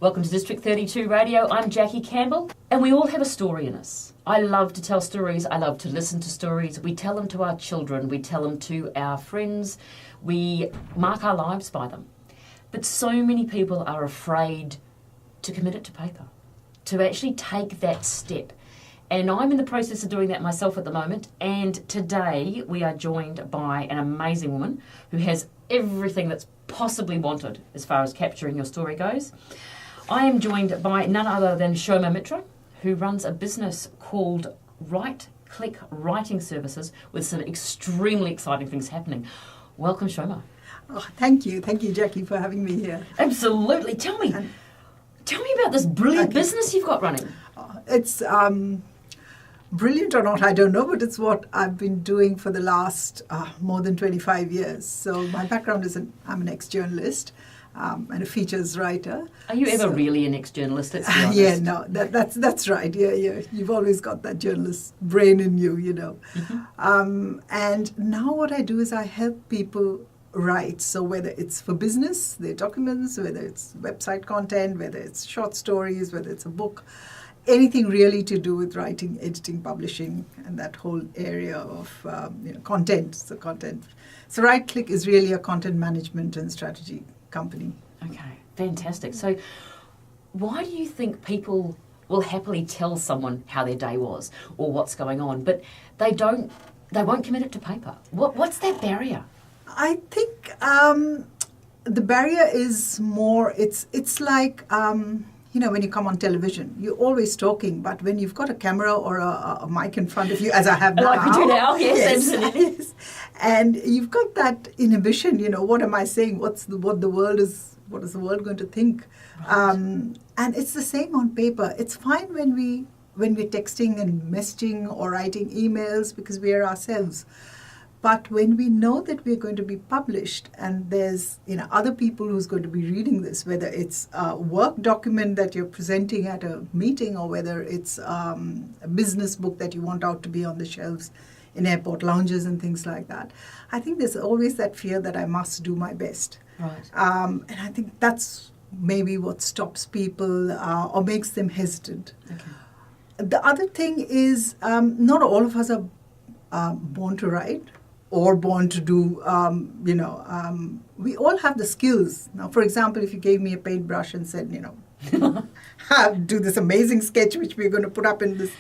Welcome to District 32 Radio. I'm Jackie Campbell, and we all have a story in us. I love to tell stories. I love to listen to stories. We tell them to our children. We tell them to our friends. We mark our lives by them. But so many people are afraid to commit it to paper, to actually take that step. And I'm in the process of doing that myself at the moment. And today we are joined by an amazing woman who has everything that's possibly wanted as far as capturing your story goes. I am joined by none other than Shoma Mitra, who runs a business called Right Click Writing Services with some extremely exciting things happening. Welcome, Shoma. Oh, thank you, Jackie, for having me here. Absolutely. Tell me about this brilliant business you've got running. It's brilliant or not, I don't know, but it's what I've been doing for the last more than 25 years. So my background is I'm an ex-journalist and a features writer. Are you ever really an ex-journalist? Let's be honest. Yeah, no, that's right. Yeah. You've always got that journalist brain in you, you know. Mm-hmm. And now what I do is I help people write. So whether it's for business, their documents, whether it's website content, whether it's short stories, whether it's a book, anything really to do with writing, editing, publishing, and that whole area of content. So Right Click is really a content management and strategy company. Okay, fantastic. So why do you think people will happily tell someone how their day was or what's going on, but they won't commit it to paper? What's that barrier? I think the barrier is more, it's like, when you come on television, you're always talking, but when you've got a camera or a mic in front of you, as I have now. Like we do now, yes, absolutely. Yes. And you've got that inhibition, what am I saying? What is the world going to think? Right. And it's the same on paper. It's fine when we're texting and messaging or writing emails because we are ourselves. But when we know that we're going to be published and there's other people who's going to be reading this, whether it's a work document that you're presenting at a meeting or whether it's a business book that you want out to be on the shelves in airport lounges and things like that, I think there's always that fear that I must do my best. Right. And I think that's maybe what stops people or makes them hesitant. Okay. The other thing is not all of us are born to write or born to do, we all have the skills. Now, for example, if you gave me a paintbrush and said, do this amazing sketch which we're going to put up in this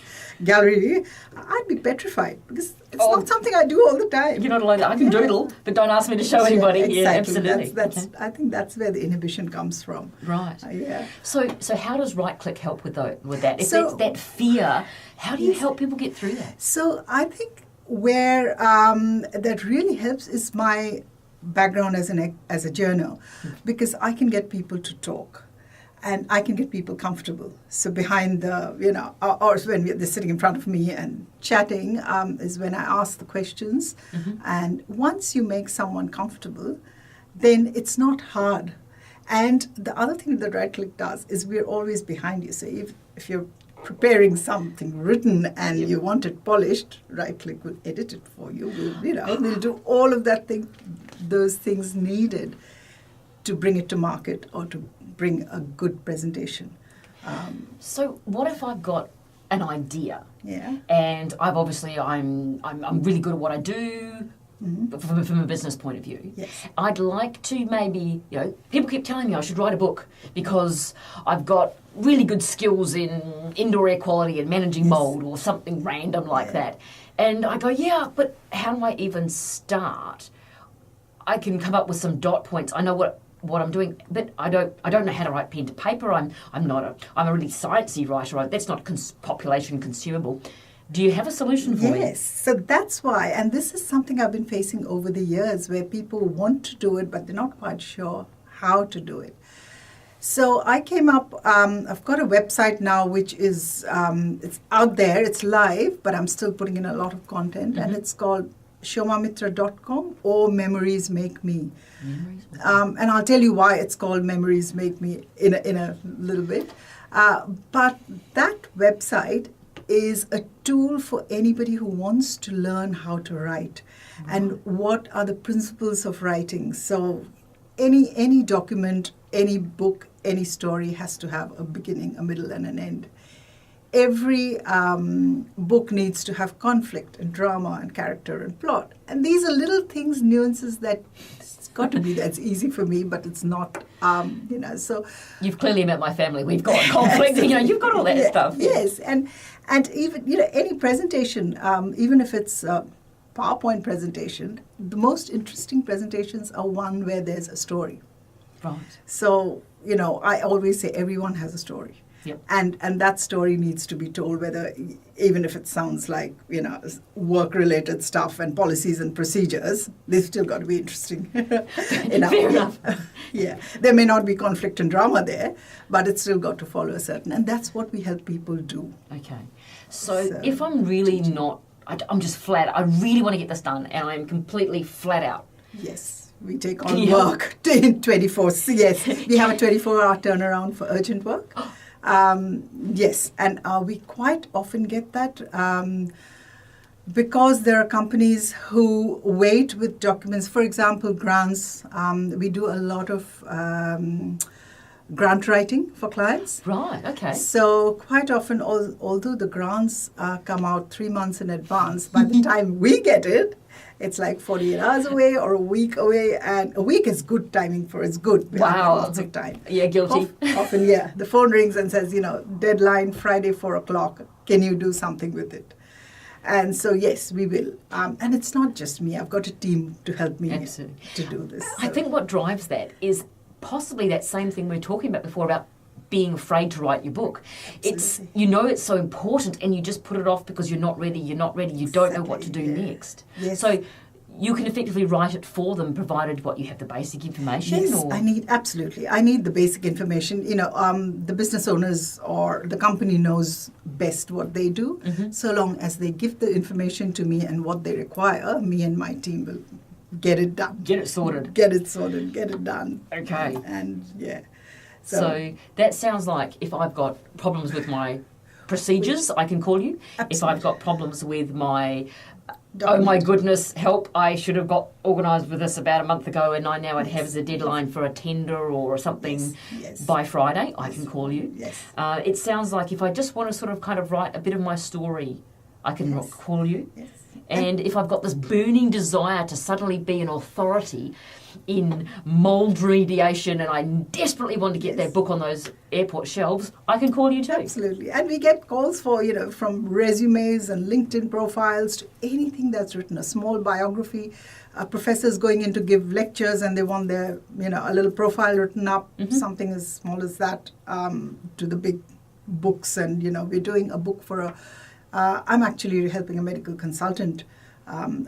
gallery, I'd be petrified because it's not something I do all the time. You're not alone. I can doodle, but don't ask me to show anybody. Exactly. Yeah, absolutely. That's I think that's where the inhibition comes from. Right. Yeah. So how does Right Click help with that? If it's that fear, how do you help people get through that? So I think where that really helps is my background as a journal, because I can get people to talk and I can get people comfortable. So behind the, or when they're sitting in front of me and chatting is when I ask the questions. Mm-hmm. And once you make someone comfortable, then it's not hard. And the other thing that Right Click does is we're always behind you. So if you're preparing something written and you want it polished, Right Click will edit it for you. They'll do all of those things needed to bring it to market or to bring a good presentation. So what if I've got an idea? Yeah. And I'm really good at what I do. Mm-hmm. From a business point of view. Yes. I'd like to maybe, people keep telling me I should write a book because I've got really good skills in indoor air quality and managing mold or something random like that. And I go, but how do I even start? I can come up with some dot points. I know what I'm doing, but I don't know how to write pen to paper. I'm a really sciencey writer. That's not population consumable. Do you have a solution for me? Yes, so that's why, and this is something I've been facing over the years where people want to do it, but they're not quite sure how to do it. So I came up, I've got a website now which is, it's out there, it's live, but I'm still putting in a lot of content, and it's called shomamitra.com or Memories Make Me. And I'll tell you why it's called Memories Make Me in a little bit. But that website is a tool for anybody who wants to learn how to write and what are the principles of writing. So any document any book, any story has to have a beginning, a middle, and an end. Every book needs to have conflict and drama and character and plot. And these are little things, nuances that it's got to be that's easy for me, but it's not, so. You've clearly met my family. We've got conflict, you've got all that stuff. Yes, and even, any presentation, even if it's a PowerPoint presentation, the most interesting presentations are one where there's a story. Right. So, I always say everyone has a story. Yep. And that story needs to be told, even if it sounds like, work-related stuff and policies and procedures, they've still got to be interesting. Fair enough. Yeah. There may not be conflict and drama there, but it's still got to follow a certain, and that's what we help people do. Okay. So if I'm really not, I'm just flat, I really want to get this done, and I'm completely flat out. Yes. We take on work in 24. Yes, we have a 24-hour turnaround for urgent work. Yes, and we quite often get that because there are companies who wait with documents. For example, grants. We do a lot of grant writing for clients. Right, okay. So quite often, although the grants come out 3 months in advance, by the time we get it, it's like 48 hours away or a week away, and a week is good timing for it's good. We have lots of time. Yeah, guilty. Often, yeah. The phone rings and says, deadline Friday 4 o'clock. Can you do something with it? And so, yes, we will. And it's not just me. I've got a team to help me to do this. I think what drives that is possibly that same thing we were talking about before about being afraid to write your book. Absolutely. It's so important, and you just put it off because you're not ready, you don't know what to do next. Yes. So you can effectively write it for them, provided what you have the basic information. Yes, or? I need the basic information. The business owners or the company knows best what they do. Mm-hmm. So long as they give the information to me and what they require, me and my team will get it done. Get it sorted. Get it done. Okay. And yeah. So that sounds like if I've got problems with my procedures, I can call you. Absolutely. If I've got problems with my, oh my goodness, help, I should have got organised with this about a month ago, and I now would have as a deadline for a tender or something by Friday, I can call you. Yes. It sounds like if I just want to sort of kind of write a bit of my story, I can call you. Yes. And if I've got this burning desire to suddenly be an authority in mould remediation and I desperately want to get that book on those airport shelves, I can call you too. Absolutely. And we get calls for, from resumes and LinkedIn profiles to anything that's written, a small biography. Professors going in to give lectures and they want their, a little profile written up, something as small as that, to the big books. And, we're doing a book for I'm actually helping a medical consultant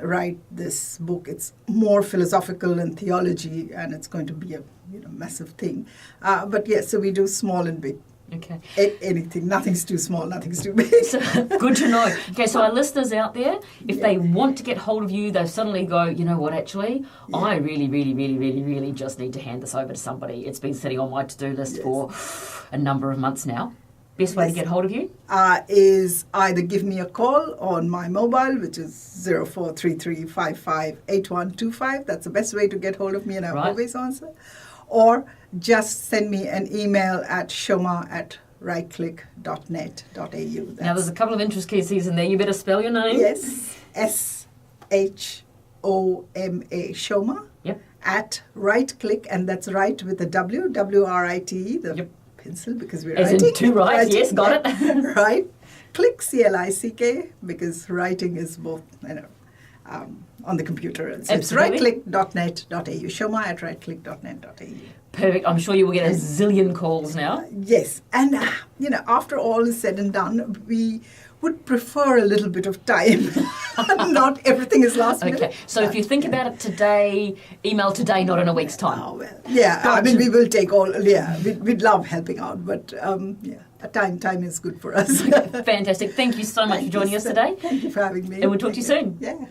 write this book. It's more philosophical and theology, and it's going to be a massive thing. But yes, so we do small and big. Okay. Anything. Nothing's too small, nothing's too big. So, good to know. Okay, so our listeners out there, if they want to get hold of you, they suddenly go, you know what, actually, I really, really, really, really, really just need to hand this over to somebody. It's been sitting on my to-do list for a number of months now. Best way to get hold of you? Is either give me a call on my mobile, which is 0433558125. That's the best way to get hold of me, and I always answer. Or just send me an email at shoma@rightclick.net.au. Now, there's a couple of intricacies in there. You better spell your name. Yes, SHOMA, Shoma, at RightClick, and that's right with a W, WRITE, the pencil, because we're writing. As in two rights, yes, got it. Right. Click, CLICK, because writing is both, on the computer. So it's rightclick.net.au. Shoma@rightclick.net.au. Perfect. I'm sure you will get a zillion calls now. Yes. And, after all is said and done, we would prefer a little bit of time. Not everything is last minute. Okay. So if you think about it today, email today, not in a week's time. Oh, well. Yeah. We will take we'd love helping out, but time is good for us. Fantastic. Thank you so much for joining us today. Thank you for having me. And we'll talk to you soon. Yeah.